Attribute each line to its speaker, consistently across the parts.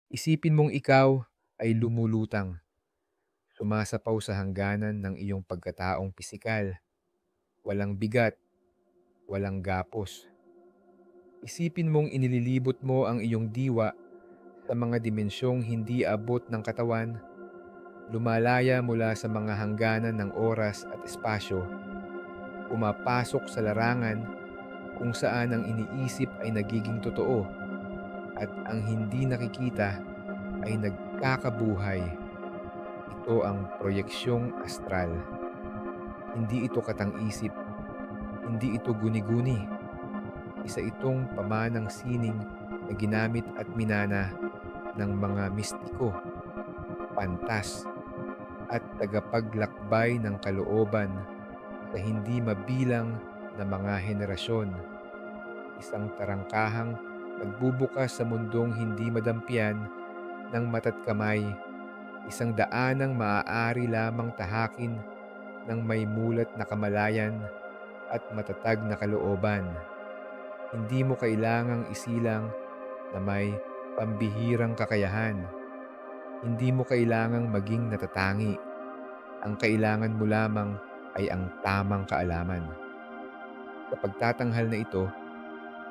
Speaker 1: Isipin mong ikaw ay lumulutang, sumasapaw sa hangganan ng iyong pagkataong pisikal, walang bigat, walang gapos. Isipin mong inililibot mo ang iyong diwa sa mga dimensyong hindi abot ng katawan, lumalaya mula sa mga hangganan ng oras at espasyo, pumapasok sa larangan kung saan ang iniisip ay nagiging totoo at ang hindi nakikita ay nagkakabuhay. Ito ang proyeksyong astral. Hindi ito katang-isip, hindi ito guni-guni. Isa itong pamanang sining na ginamit at minana ng mga mistiko, pantas, at tagapaglakbay ng kalooban sa hindi mabilang na mga henerasyon. Isang tarangkahang nagbubukas sa mundong hindi madampian ng mata't kamay, isang daanang maaari lamang tahakin ng may mulat na kamalayan at matatag na kalooban. Hindi mo kailangang isilang na may pambihirang kakayahan. Hindi mo kailangang maging natatangi. Ang kailangan mo lamang ay ang tamang kaalaman. Sa pagtatanghal na ito,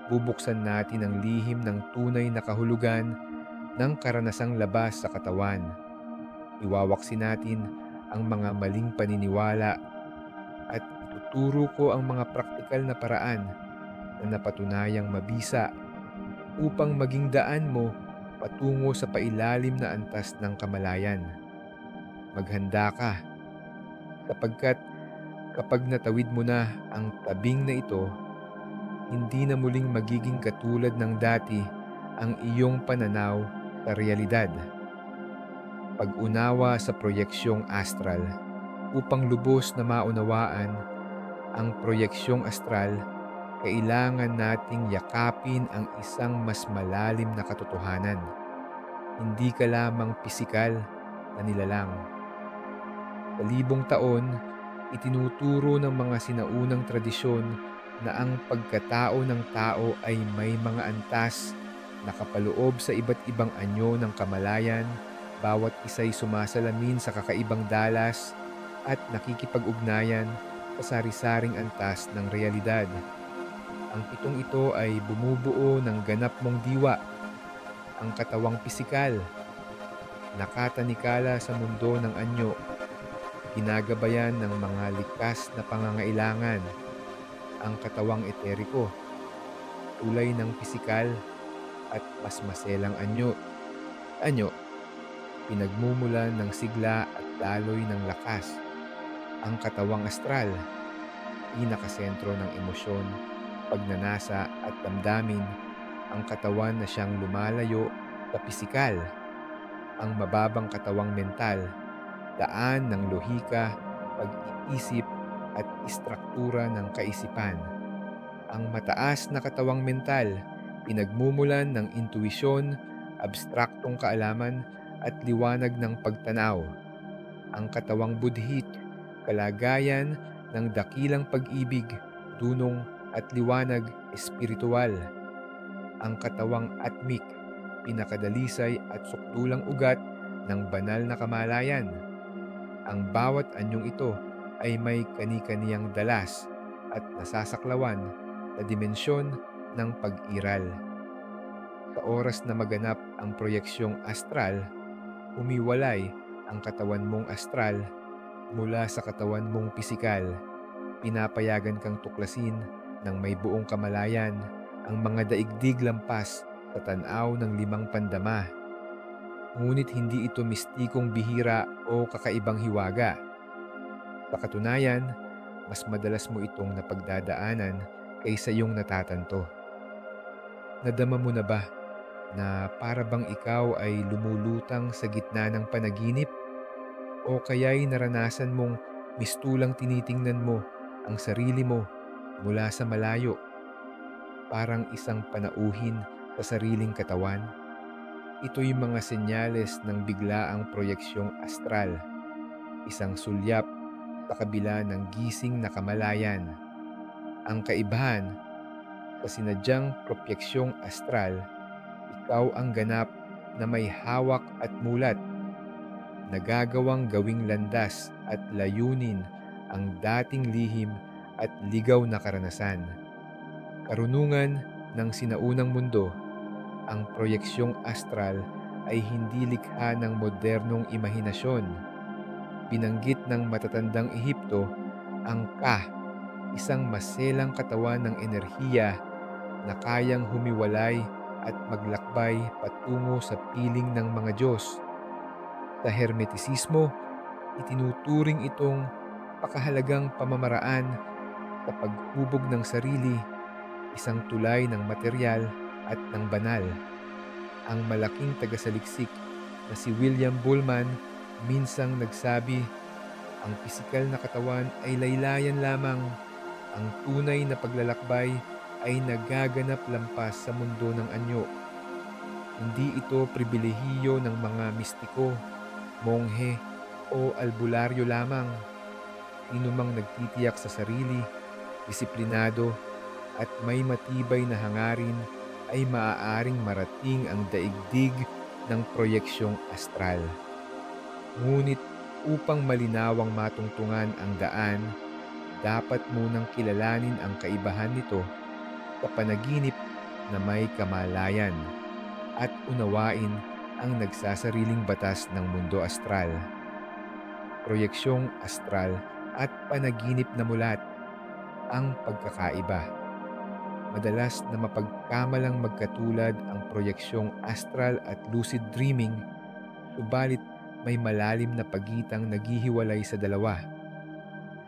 Speaker 1: bubuksan natin ang lihim ng tunay na kahulugan ng karanasang labas sa katawan. Iwawaksin natin ang mga maling paniniwala at ituturo ko ang mga praktikal na paraan na napatunayang mabisa upang maging daan mo patungo sa pailalim na antas ng kamalayan. Maghanda ka, sapagkat kapag natawid mo na ang tabing na ito, hindi na muling magiging katulad ng dati ang iyong pananaw sa realidad. Pag-unawa sa proyeksyong astral. Upang lubos na maunawaan ang proyeksyong astral, kailangan nating yakapin ang isang mas malalim na katotohanan. Hindi ka lamang pisikal na nilalang. Sa libong taon, itinuturo ng mga sinaunang tradisyon na ang pagkatao ng tao ay may mga antas na kapaloob sa iba't ibang anyo ng kamalayan, bawat isa'y sumasalamin sa kakaibang dalas at nakikipag-ugnayan sa sari-saring antas ng realidad. Ang pitong ito ay bumubuo ng ganap mong diwa, ang katawang pisikal, nakatanikala sa mundo ng anyo, ginagabayan ng mga likas na pangangailangan, ang katawang eteriko, tulay ng pisikal at mas maselang anyo. Anyo, pinagmumulan ng sigla at daloy ng lakas, ang katawang astral, pinakasentro ng emosyon, pagnanasa at damdamin, ang katawan na siyang lumalayo sa pisikal, ang mababang katawang mental, daan ng lohika, pag-iisip at istruktura ng kaisipan. Ang mataas na katawang mental, pinagmumulan ng intuisyon, abstraktong kaalaman at liwanag ng pagtanaw. Ang katawang budhit, kalagayan ng dakilang pag-ibig, dunong at liwanag espiritual. Ang katawang atmik, pinakadalisay at sukdulang ugat ng banal na kamalayan. Ang bawat anyong ito ay may kani-kaniyang dalas at nasasaklawan na dimensyon ng pag-iral. Sa oras na maganap ang proyeksyong astral, humiwalay ang katawan mong astral mula sa katawan mong pisikal. Pinapayagan kang tuklasin ng may buong kamalayan ang mga daigdig lampas sa tanaw ng limang pandama. Ngunit hindi ito mistikong bihira o kakaibang hiwaga. Sa katunayan, mas madalas mo itong napagdadaanan kaysa iyong natatanto. Nadama mo na ba na para bang ikaw ay lumulutang sa gitna ng panaginip? O kaya'y naranasan mong mistulang tinitingnan mo ang sarili mo mula sa malayo, parang isang panauhin sa sariling katawan? Ito'y mga senyales ng biglaang proyeksyong astral, isang sulyap sa kabila ng gising na kamalayan. Ang kaibahan, sa sinadyang propyeksyong astral, ikaw ang ganap na may hawak at mulat, nagagawang gawing landas at layunin ang dating lihim at ligaw na karanasan. Karunungan ng sinaunang mundo, ang proyeksyong astral ay hindi likha ng modernong imahinasyon. Binanggit ng matatandang Ehipto ang Ka, isang maselang katawan ng enerhiya na kayang humiwalay at maglakbay patungo sa piling ng mga Diyos. Sa Hermetisismo, itinuturing itong pakahalagang pamamaraan sa paghubog ng sarili, isang tulay ng materyal at ng banal. Ang malaking tagasaliksik na si William Bullman minsang nagsabi, ang pisikal na katawan ay laylayan lamang, ang tunay na paglalakbay ay nagaganap lampas sa mundo ng anyo. Hindi ito pribilehiyo ng mga mistiko, monghe o albularyo lamang. Inumang nagtitiyak sa sarili, disiplinado at may matibay na hangarin ay maaaring marating ang daigdig ng proyeksyong astral. Ngunit upang malinawang matungtungan ang daan, dapat munang kilalanin ang kaibahan nito sa panaginip na may kamalayan at unawain ang nagsasariling batas ng mundo astral. Proyeksyong astral at panaginip na mulat, ang pagkakaiba. Madalas na mapagkamalang magkatulad ang proyeksyong astral at lucid dreaming, subalit may malalim na pagitang naghihiwalay sa dalawa.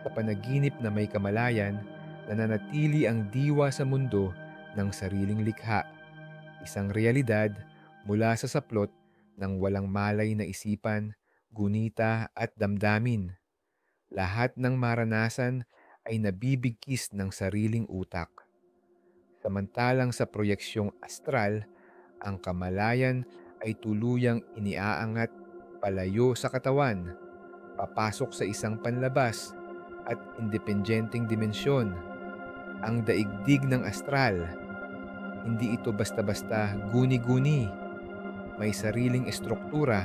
Speaker 1: Sa panaginip na may kamalayan, nananatili ang diwa sa mundo ng sariling likha, isang realidad mula sa saplot ng walang malay na isipan, gunita at damdamin. Lahat ng maranasan ay nabibigkis ng sariling utak. Samantalang sa proyeksyong astral, ang kamalayan ay tuluyang iniaangat palayo sa katawan, papasok sa isang panlabas at independenteng dimensyon. Ang daigdig ng astral, hindi ito basta-basta guni-guni. May sariling estruktura,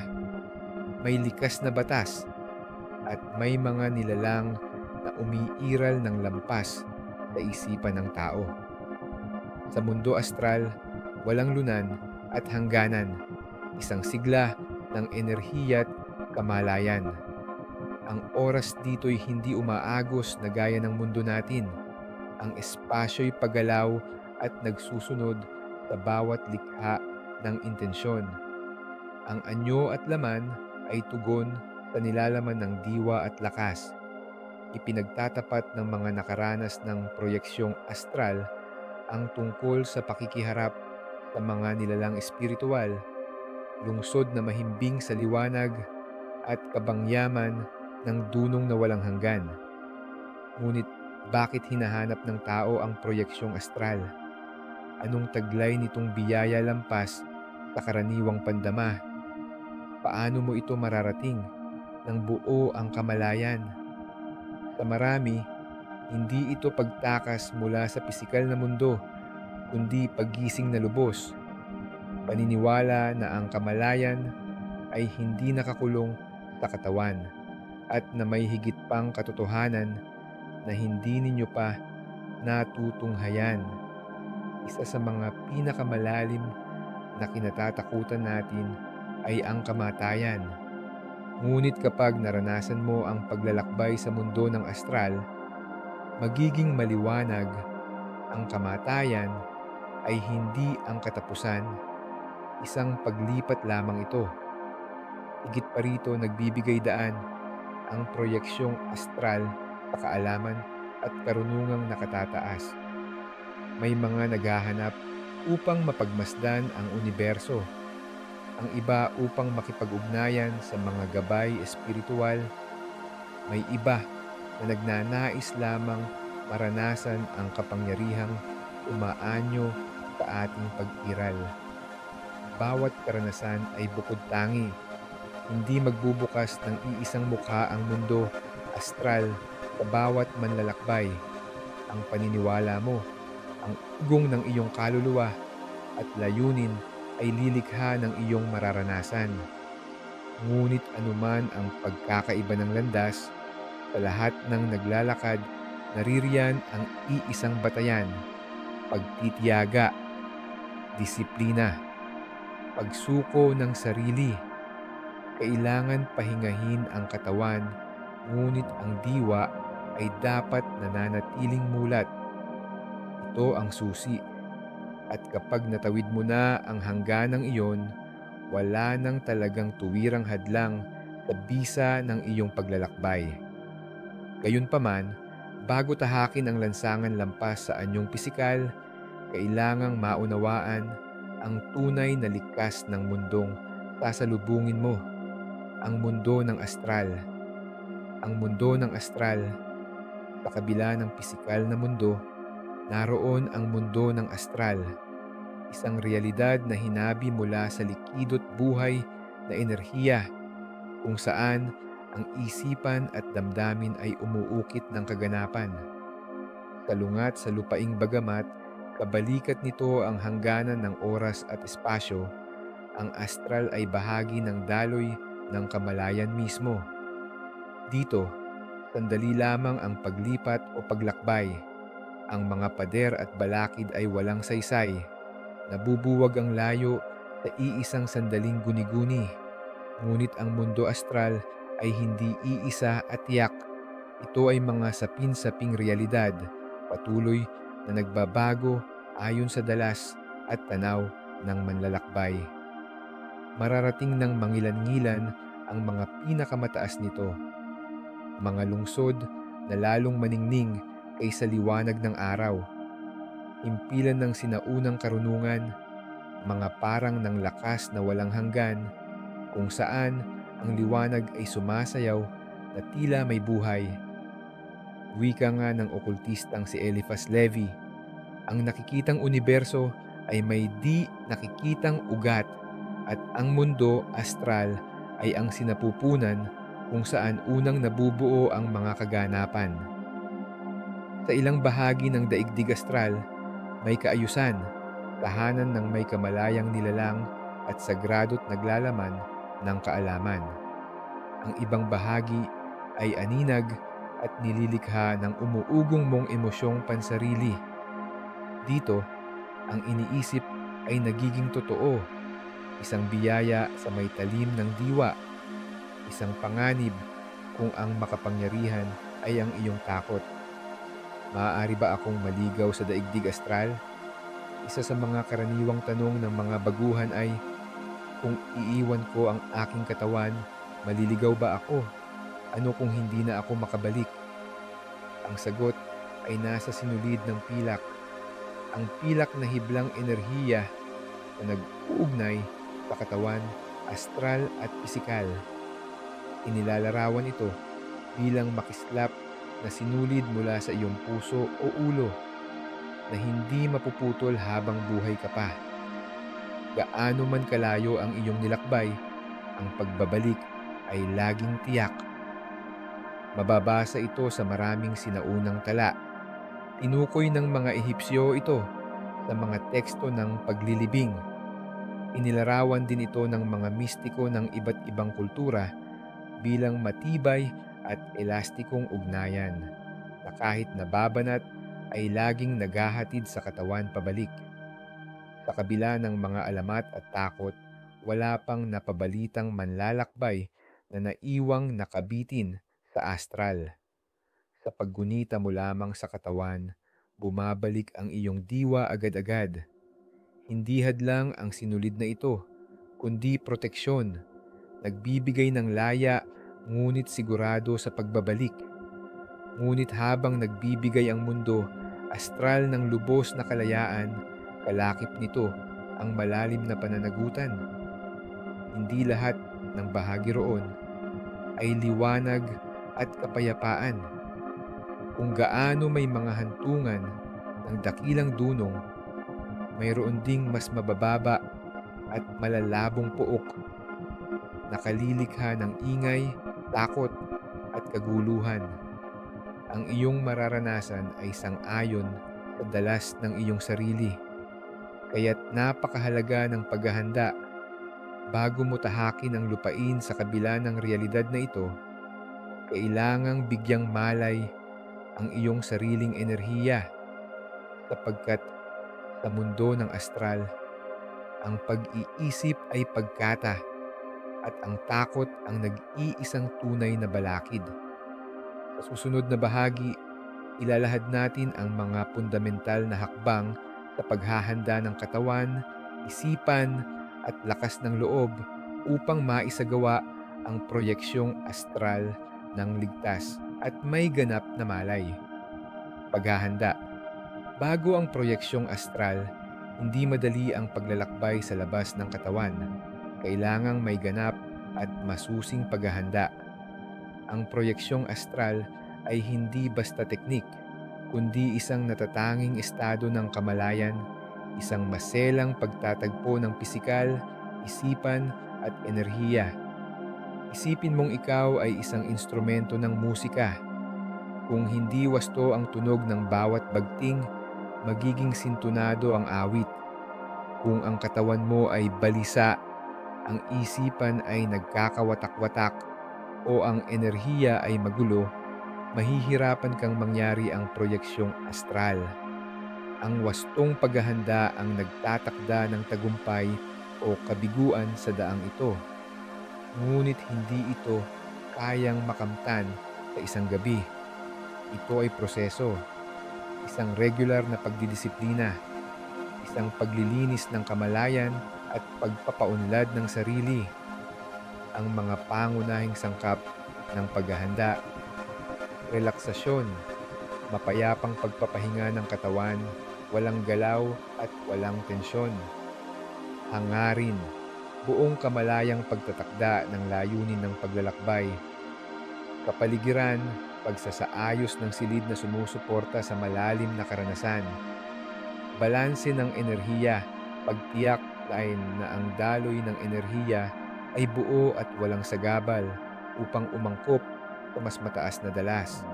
Speaker 1: may likas na batas, at may mga nilalang na umiiral ng lampas sa isipan ng tao. Sa mundo astral, walang lunan at hangganan, isang sigla ng enerhiya at kamalayan. Ang oras dito'y hindi umaagos na gaya ng mundo natin. Ang espasyo'y paggalaw at nagsusunod sa bawat likha ng intensyon. Ang anyo at laman ay tugon sa nilalaman ng diwa at lakas. Ipinagtatapat ng mga nakaranas ng proyeksyong astral ang tungkol sa pakikiharap sa mga nilalang espiritual, lungsod na mahimbing sa liwanag at kabangyaman ng dunong na walang hanggan. Ngunit bakit hinahanap ng tao ang proyeksyong astral? Anong taglay nitong biyaya lampas sa karaniwang pandama? Paano mo ito mararating ng buo ang kamalayan? Sa marami, hindi ito pagtakas mula sa pisikal na mundo, kundi paggising na lubos. Paniniwala na ang kamalayan ay hindi nakakulong sa katawan at na may higit pang katotohanan na hindi ninyo pa natutunghayan. Isa sa mga pinakamalalim na kinatatakutan natin ay ang kamatayan. Ngunit kapag naranasan mo ang paglalakbay sa mundo ng astral, magiging maliwanag, ang kamatayan ay hindi ang katapusan, isang paglipat lamang ito. Higit pa rito nagbibigay daan ang proyeksyong astral sa kaalaman at karunungang nakatataas. May mga naghahanap upang mapagmasdan ang universo, ang iba upang makipag-ugnayan sa mga gabay espiritual, may iba na nagnanais lamang maranasan ang kapangyarihang umaanyo sa ating pag-iral. Bawat karanasan ay bukod tangi, hindi magbubukas ng iisang mukha ang mundo astral sa bawat manlalakbay. Ang paniniwala mo, ang ugong ng iyong kaluluwa at layunin ay lilikha ng iyong mararanasan. Ngunit anuman ang pagkakaiba ng landas, sa lahat ng naglalakad, naririyan ang iisang batayan: pagtitiyaga, disiplina, pagsuko ng sarili. Kailangan pahingahin ang katawan, ngunit ang diwa ay dapat nananatiling mulat. Ito ang susi, at kapag natawid mo na ang hangganang iyon, wala nang talagang tuwirang hadlang sa bisa ng iyong paglalakbay. Gayunpaman, bago tahakin ang lansangan lampas sa anyong pisikal, kailangang maunawaan ang tunay na likas ng mundong sasalubungin mo, ang mundo ng astral. Ang mundo ng astral, sa kabila ng pisikal na mundo, naroon ang mundo ng astral, isang realidad na hinabi mula sa likidot buhay na enerhiya, kung saan ang isipan at damdamin ay umuukit ng kaganapan. Salungat sa lupaing bagamat kabalikat nito ang hangganan ng oras at espasyo, ang astral ay bahagi ng daloy ng kamalayan mismo. Dito, sandali lamang ang paglipat o paglakbay. Ang mga pader at balakid ay walang saysay. Nabubuwag ang layo sa iisang sandaling guni-guni. Ngunit ang mundo astral ay hindi iisa at tiyak. Ito ay mga sapin-saping realidad, patuloy na nagbabago ayon sa dalas at tanaw ng manlalakbay. Mararating ng mangilan-ngilan ang mga pinakamataas nito, mga lungsod na lalong maningning kaysa liwanag ng araw, himpilan ng sinaunang karunungan, mga parang ng lakas na walang hanggan, kung saan ang liwanag ay sumasayaw na tila may buhay. Wika nga ng okultistang si Eliphas Levi, ang nakikitang universo ay may di nakikitang ugat, at ang mundo astral ay ang sinapupunan kung saan unang nabubuo ang mga kaganapan. Sa ilang bahagi ng daigdig astral, may kaayusan, tahanan ng may kamalayang nilalang at sagrado't naglalaman ng kaalaman. Ang ibang bahagi ay aninag at nililikha ng umuugong mong emosyong pansarili. Dito, ang iniisip ay nagiging totoo, isang biyaya sa may talim ng diwa, isang panganib kung ang makapangyarihan ay ang iyong takot. Maaari ba akong maligaw sa daigdig astral? Isa sa mga karaniwang tanong ng mga baguhan ay, kung iiwan ko ang aking katawan, maliligaw ba ako? Ano kung hindi na ako makabalik? Ang sagot ay nasa sinulid ng pilak. Ang pilak na hiblang enerhiya na nag-uugnay sa katawan, astral at pisikal. Inilalarawan ito bilang makislap na sinulid mula sa iyong puso o ulo na hindi mapuputol habang buhay ka pa. Gaano man kalayo ang iyong nilakbay, ang pagbabalik ay laging tiyak. Mababasa ito sa maraming sinaunang tala. Tinukoy ng mga Ehipsyo ito sa mga teksto ng paglilibing. Inilarawan din ito ng mga mistiko ng iba't ibang kultura bilang matibay at elastikong ugnayan na kahit nababanat ay laging naghahatid sa katawan pabalik. Sa kabila ng mga alamat at takot, wala pang napabalitang manlalakbay na naiwang nakabitin sa astral. Sa paggunita mo lamang sa katawan, bumabalik ang iyong diwa agad-agad. Hindi hadlang ang sinulid na ito, kundi proteksyon. Nagbibigay ng laya, ngunit sigurado sa pagbabalik. Ngunit habang nagbibigay ang mundo astral ng lubos na kalayaan, kalakip nito ang malalim na pananagutan. Hindi lahat ng bahagi roon ay liwanag at kapayapaan. Kung gaano may mga hantungan ng dakilang dunong, mayroon ding mas mabababa at malalabong pook, nakalilikha ng ingay, takot at kaguluhan. Ang iyong mararanasan ay sang-ayon sa dalas ng iyong sarili. Kaya't napakahalaga ng paghahanda bago mo tahakin ang lupain sa kabila ng realidad na ito. Kailangang bigyang malay ang iyong sariling enerhiya sapagkat sa mundo ng astral, ang pag-iisip ay pagkata at ang takot ang nag-iisang tunay na balakid. Sa susunod na bahagi, ilalahad natin ang mga fundamental na hakbang sa paghahanda ng katawan, isipan at lakas ng loob upang maisagawa ang proyeksyong astral ng ligtas at may ganap na malay. Paghahanda. Bago ang proyeksyong astral, hindi madali ang paglalakbay sa labas ng katawan. Kailangang may ganap at masusing paghahanda. Ang proyeksyong astral ay hindi basta teknik, kundi isang natatanging estado ng kamalayan, isang maselang pagtatagpo ng pisikal, isipan at enerhiya. Isipin mong ikaw ay isang instrumento ng musika. Kung hindi wasto ang tunog ng bawat bagting, magiging sintunado ang awit. Kung ang katawan mo ay balisa, ang isipan ay nagkakawatak-watak, o ang enerhiya ay magulo, mahihirapan kang mangyari ang proyeksyong astral. Ang wastong paghahanda ang nagtatakda ng tagumpay o kabiguan sa daang ito. Ngunit hindi ito kayang makamtan sa isang gabi. Ito ay proseso, isang regular na pagdidisiplina, isang paglilinis ng kamalayan at pagpapaunlad ng sarili. Ang mga pangunahing sangkap ng paghahanda: relaksasyon, mapayapang pagpapahinga ng katawan, walang galaw at walang tensyon. Hangarin, buong kamalayang pagtatakda ng layunin ng paglalakbay. Kapaligiran, pagsasaayos ng silid na sumusuporta sa malalim na karanasan. Balanse ng enerhiya, pagtiyak na ang daloy ng enerhiya ay buo at walang sagabal upang umangkop sa mas mataas na dalas.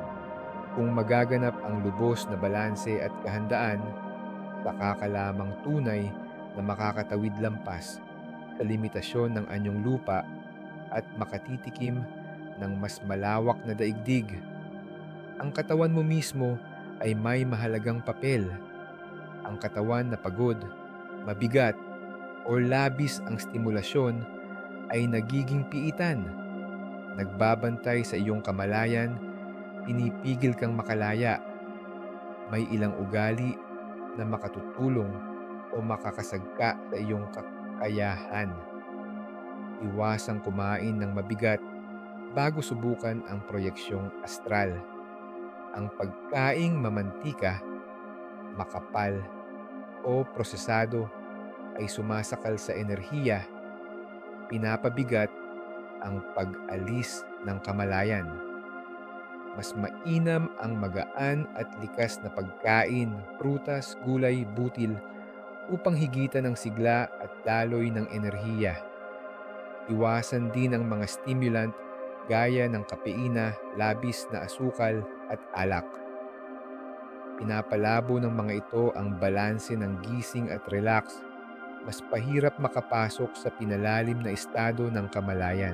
Speaker 1: Kung magaganap ang lubos na balanse at kahandaan, saka ka lamang tunay na makakatawid lampas sa limitasyon ng anyong lupa at makatitikim ng mas malawak na daigdig. Ang katawan mo mismo ay may mahalagang papel. Ang katawan na pagod, mabigat, o labis ang stimulasyon ay nagiging piitan. Nagbabantay sa iyong kamalayan, pinipigil kang makalaya. May ilang ugali na makatutulong o makakasagka sa iyong kakayahan. Iwasang kumain ng mabigat bago subukan ang proyeksyong astral. Ang pagkaing mamantika, makapal, o prosesado ay sumasakal sa enerhiya, pinapabigat ang pag-alis ng kamalayan. Mas mainam ang magaan at likas na pagkain, prutas, gulay, butil upang higitan ng sigla at daloy ng enerhiya. Iwasan din ang mga stimulant gaya ng kafeina, labis na asukal at alak. Pinapalabo ng mga ito ang balanse ng gising at relax. Mas pahirap makapasok sa pinalalim na estado ng kamalayan.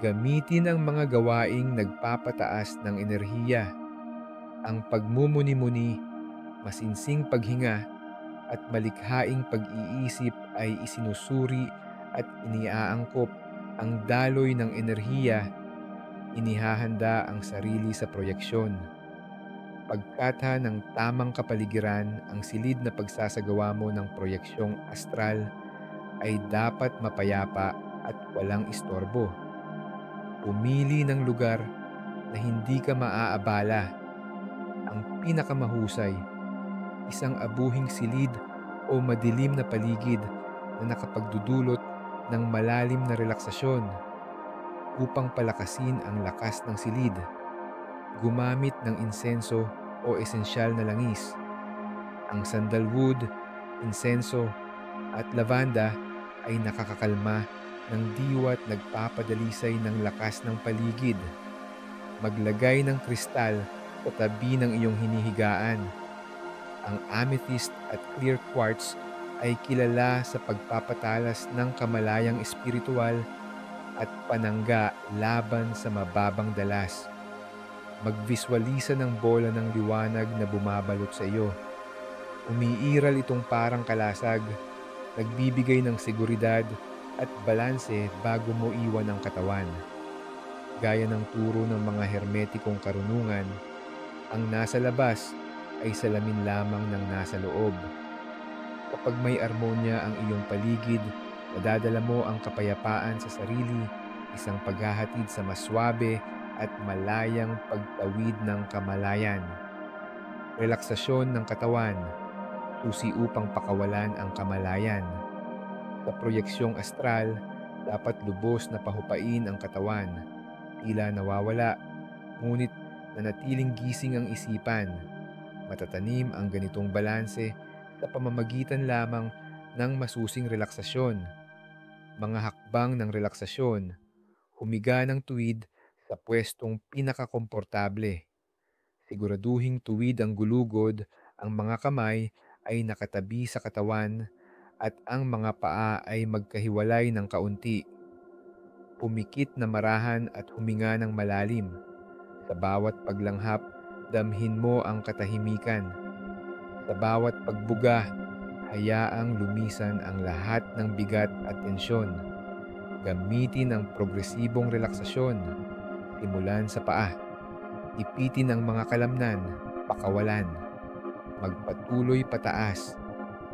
Speaker 1: Gamitin ang mga gawaing nagpapataas ng enerhiya. Ang pagmumuni-muni, masinsing paghinga, at malikhaing pag-iisip ay isinusuri at iniaangkop ang daloy ng enerhiya. Inihahanda ang sarili sa proyeksyon. Pagkatha ng tamang kapaligiran, ang silid na pagsasagawa mo ng proyeksyong astral ay dapat mapayapa at walang istorbo. Pumili ng lugar na hindi ka maaabala. Ang pinakamahusay, isang abuhing silid o madilim na paligid na nakapagdudulot ng malalim na relaksasyon. Upang palakasin ang lakas ng silid, gumamit ng insenso o esensyal na langis. Ang sandalwood, insenso, at lavanda ay nakakakalma ng diwa at nagpapadalisay ng lakas ng paligid. Maglagay ng kristal sa tabi ng iyong hinihigaan. Ang amethyst at clear quartz ay kilala sa pagpapatalas ng kamalayang espiritual at panangga laban sa mababang dalas. Magviswalisa ng bola ng liwanag na bumabalot sa iyo. Umiiral itong parang kalasag, nagbibigay ng seguridad at balanse bago mo iwan ang katawan. Gaya ng turo ng mga hermetikong karunungan, ang nasa labas ay salamin lamang ng nasa loob. Kapag may armonya ang iyong paligid, nadadala mo ang kapayapaan sa sarili, isang paghahatid sa mas swabe at malayang pagtawid ng kamalayan. Relaksasyon ng katawan, susi upang pakawalan ang kamalayan. Sa proyeksyong astral, dapat lubos na pahupain ang katawan. Tila nawawala, ngunit nanatiling gising ang isipan. Matatanim ang ganitong balanse sa pamamagitan lamang ng masusing relaksasyon. Mga hakbang ng relaksasyon, humiga ng tuwid sa pwestong pinakakomportable. Siguraduhing tuwid ang gulugod, ang mga kamay ay nakatabi sa katawan at ang mga paa ay magkahiwalay ng kaunti. Pumikit na marahan at huminga ng malalim. Sa bawat paglanghap, damhin mo ang katahimikan. Sa bawat pagbuga, hayaang lumisan ang lahat ng bigat at tensyon. Gamitin ang progresibong relaksasyon. Simulan sa paa. Ipitin ang mga kalamnan, pakawalan. Magpatuloy pataas.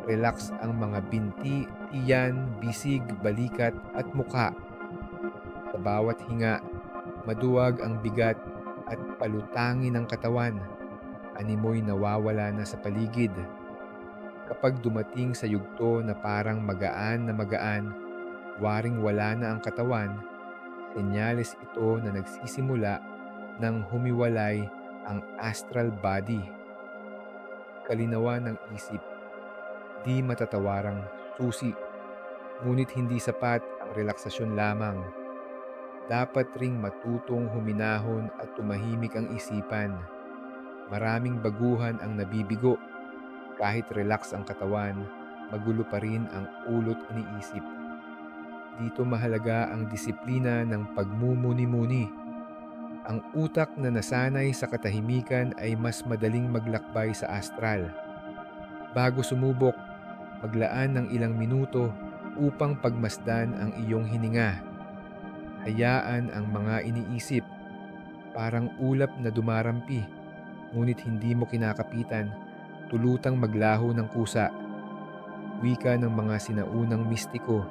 Speaker 1: Relax ang mga binti, tiyan, bisig, balikat at mukha. Sa bawat hinga, maduwag ang bigat at palutangin ang katawan. Animoy nawawala na sa paligid. Kapag dumating sa yugto na parang magaan na magaan, waring wala na ang katawan, senyales ito na nagsisimula ng humiwalay ang astral body. Kalinawan ng isip, di matatawarang susi, ngunit hindi sapat ang relaksasyon lamang. Dapat ring matutong huminahon at tumahimik ang isipan. Maraming baguhan ang nabibigo. Kahit relax ang katawan, magulo pa rin ang ulo't iniisip. Dito mahalaga ang disiplina ng pagmumuni-muni. Ang utak na nasanay sa katahimikan ay mas madaling maglakbay sa astral. Bago sumubok, maglaan ng ilang minuto upang pagmasdan ang iyong hininga. Hayaan ang mga iniisip, parang ulap na dumarampi, ngunit hindi mo kinakapitan, tulutang maglaho ng kusa. Wika ng mga sinaunang mistiko,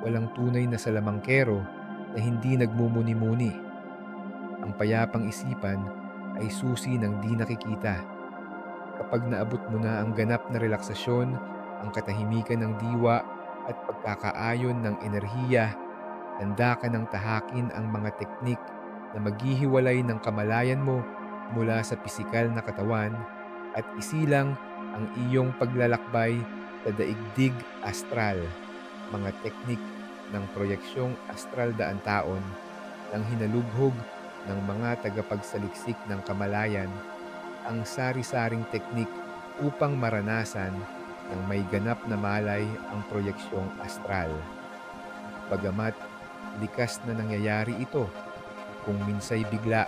Speaker 1: walang tunay na salamangkero na hindi nagmumuni-muni. Ang payapang isipan ay susi ng di nakikita. Kapag naabot mo na ang ganap na relaksasyon, ang katahimikan ng diwa at pagkakaayon ng enerhiya, handa ka ng tahakin ang mga teknik na maghihiwalay ng kamalayan mo mula sa pisikal na katawan at isilang ang iyong paglalakbay sa daigdig astral. Mga teknik ng proyeksyong astral daan taon ng hinalubhog ng mga tagapagsaliksik ng kamalayan, ang sari-saring teknik upang maranasan ng may ganap na malay ang proyeksyong astral. Bagamat likas na nangyayari ito, kung minsay bigla,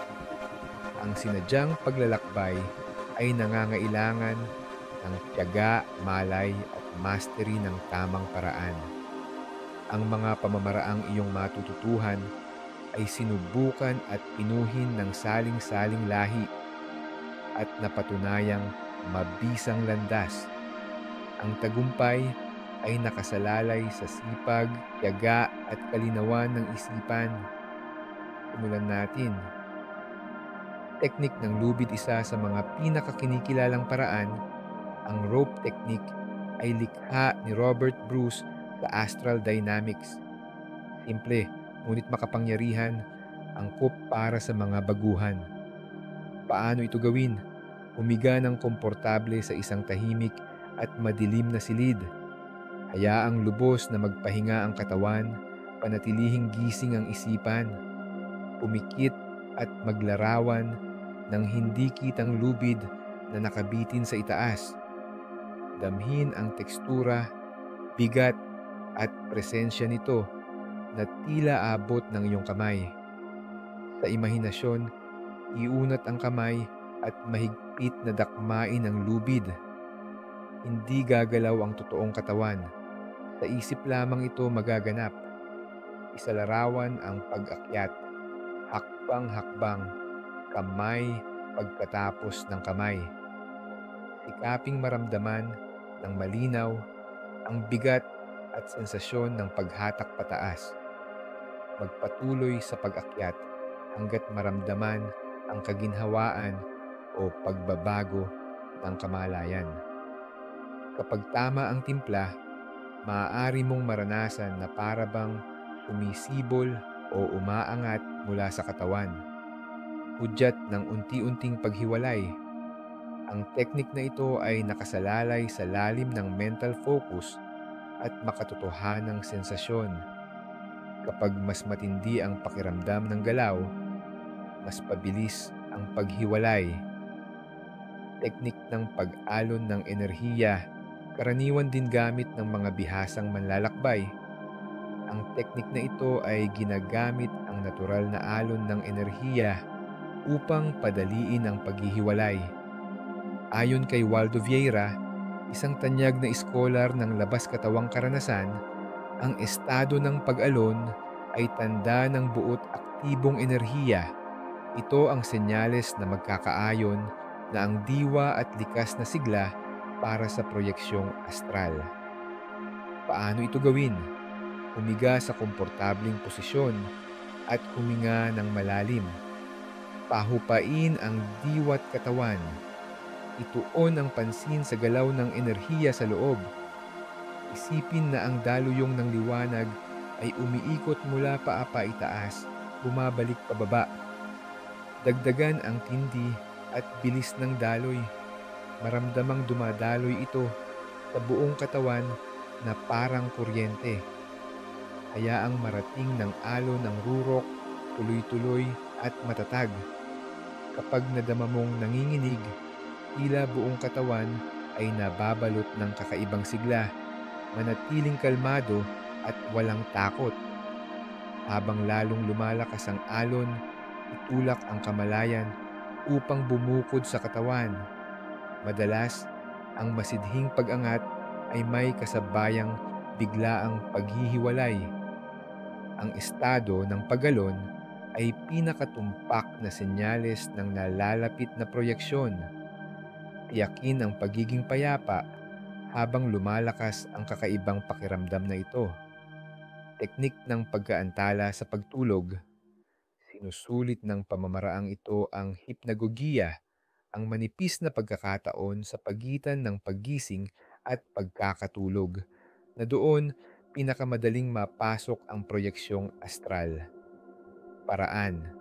Speaker 1: ang sinadyang paglalakbay ay nangangailangan ng tiyaga, malay at mastery ng tamang paraan. Ang mga pamamaraang iyong matututuhan ay sinubukan at pinuhin ng saling-saling lahi at napatunayang mabisang landas. Ang tagumpay ay nakasalalay sa sipag, tiyaga at kalinawan ng isipan. Simulan natin. Teknik ng lubid, isa sa mga pinakakinikilalang paraan. Ang rope technique ay likha ni Robert Bruce sa Astral Dynamics. Simple, ngunit makapangyarihan, angkop para sa mga baguhan. Paano ito gawin? Humiga ng komportable sa isang tahimik at madilim na silid. Hayaang lubos na magpahinga ang katawan, panatilihing gising ang isipan. Pumikit at maglarawan ng hindi kitang lubid na nakabitin sa itaas. Damhin ang tekstura, bigat at presensya nito na tila abot ng iyong kamay. Sa imahinasyon, iunat ang kamay at mahigpit na dakmain ang lubid. Hindi gagalaw ang totoong katawan. Sa isip lamang ito magaganap. Isalarawan ang pag-akyat, hakbang-hakbang, kamay pagkatapos ng kamay. Sikaping maramdaman ng malinaw ang bigat at sensasyon ng paghatak pataas. Magpatuloy sa pag-akyat hanggat maramdaman ang kaginhawaan o pagbabago ng kamalayan. Kapag tama ang timpla, maaari mong maranasan na para bang sumisibol o umaangat mula sa katawan. Hudyat ng unti-unting paghiwalay. Ang teknik na ito ay nakasalalay sa lalim ng mental focus at makatotohanang sensasyon. Kapag mas matindi ang pakiramdam ng galaw, mas pabilis ang paghiwalay. Teknik ng pag-alon ng enerhiya, karaniwan din gamit ng mga bihasang manlalakbay. Ang teknik na ito ay ginagamit ang natural na alon ng enerhiya upang padaliin ang paghihiwalay. Ayon kay Waldo Vieira, isang tanyag na iskolar ng labas-katawang karanasan, ang estado ng pag-alon ay tanda ng buot aktibong enerhiya. Ito ang senyales na magkakaayon na ang diwa at likas na sigla para sa proyeksyong astral. Paano ito gawin? Humiga sa komportabling posisyon at huminga ng malalim. Pahupain ang diwa't katawan. Ituon ang pansin sa galaw ng enerhiya sa loob. Isipin na ang daluyong ng liwanag ay umiikot mula paapaitaas, bumabalik pababa. Dagdagan ang tindi at bilis ng daloy. Maramdamang dumadaloy ito sa buong katawan na parang kuryente. Hayaang marating ng alon ng rurok, tuloy-tuloy at matatag. Kapag nadama mong nanginginig, tila buong katawan ay nababalot ng kakaibang sigla, manatiling kalmado at walang takot. Habang lalong lumalakas ang alon, itulak ang kamalayan upang bumukod sa katawan. Madalas, ang masidhing pag-angat ay may kasabayang biglaang paghihiwalay. Ang estado ng pag-alon ay pinakatumpak na senyales ng nalalapit na proyeksyon. Tiyakin ang pagiging payapa habang lumalakas ang kakaibang pakiramdam na ito. Teknik ng pagkaantala sa pagtulog. Sinusulit ng pamamaraang ito ang hypnagogia, ang manipis na pagkakataon sa pagitan ng paggising at pagkakatulog, na doon pinakamadaling mapasok ang proyeksyong astral. Paraan.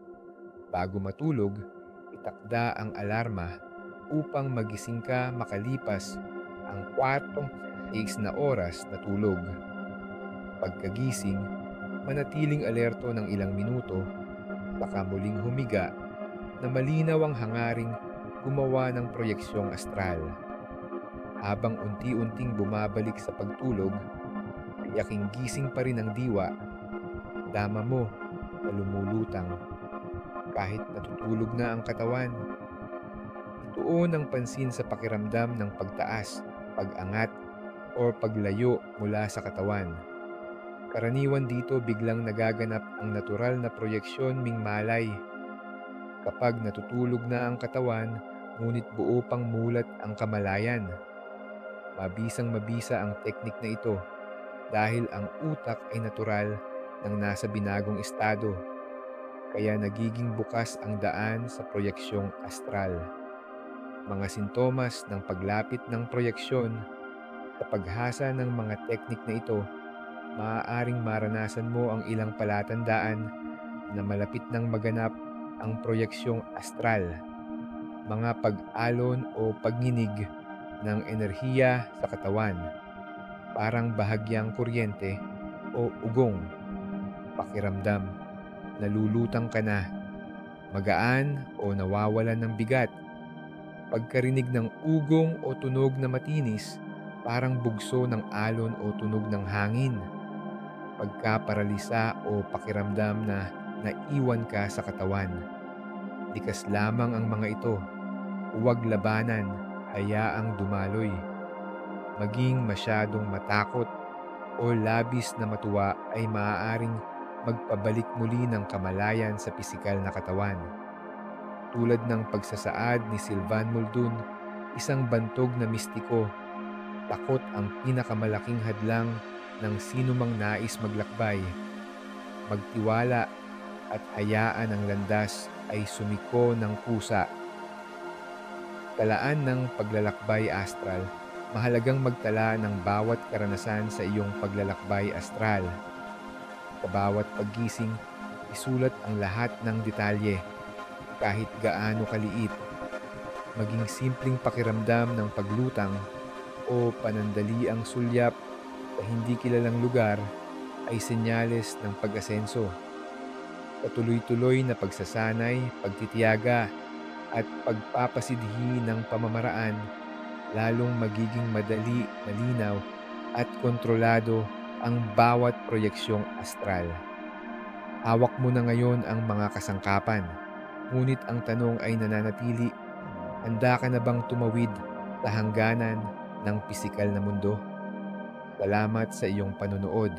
Speaker 1: Bago matulog, itakda ang alarma upang magising ka makalipas ang 4 na oras na tulog. Pagkagising, manatiling alerto ng ilang minuto, saka muling humiga na malinaw ang hangaring gumawa ng proyeksyong astral. Habang unti-unting bumabalik sa pagtulog, tiyaking gising pa rin ang diwa. Dama mo na lumulutang kahit natutulog na ang katawan. Ituon ang pansin sa pakiramdam ng pagtaas, pag-angat, o paglayo mula sa katawan. Karaniwan dito biglang nagaganap ang natural na proyeksyon ming malay. Kapag natutulog na ang katawan, ngunit buo pang mulat ang kamalayan. Mabisang mabisa ang teknik na ito dahil ang utak ay natural ng nasa binagong estado, kaya nagiging bukas ang daan sa proyeksyong astral. Mga sintomas ng paglapit ng proyeksyon. Sa paghasa ng mga teknik na ito, maaaring maranasan mo ang ilang palatandaan na malapit nang maganap ang proyeksyong astral. Mga pag-alon o pagninig ng enerhiya sa katawan, parang bahagyang kuryente o ugong. Pakiramdam, nalulutang ka na, magaan o nawawalan ng bigat. Pagkarinig ng ugong o tunog na matinis, parang bugso ng alon o tunog ng hangin, pagkaparalisa o pakiramdam na naiwan ka sa katawan. Likas lamang ang mga ito, huwag labanan, hayaang dumaloy. Maging masyadong matakot o labis na matuwa ay maaaring magpabalik muli ng kamalayan sa pisikal na katawan. Tulad ng pagsasaad ni Sylvan Muldoon, isang bantog na mistiko, takot ang pinakamalaking hadlang ng sinumang nais maglakbay. Magtiwala at hayaan ang landas ay sumiko ng kusa. Talaan ng paglalakbay astral. Mahalagang magtala ng bawat karanasan sa iyong paglalakbay astral. Sa bawat paggising, isulat ang lahat ng detalye, kahit gaano kaliit. Maging simpleng pakiramdam ng paglutang o panandaliang sulyap sa hindi kilalang lugar ay senyales ng pag-asenso. Patuloy-tuloy na pagsasanay, pagtitiyaga, at pagpapasidhi ng pamamaraan, lalong magiging madali, malinaw, at kontrolado ang bawat proyeksyong astral. Hawak mo na ngayon ang mga kasangkapan, ngunit ang tanong ay nananatili, handa ka na bang tumawid sa hangganan ng pisikal na mundo? Salamat sa iyong panunood.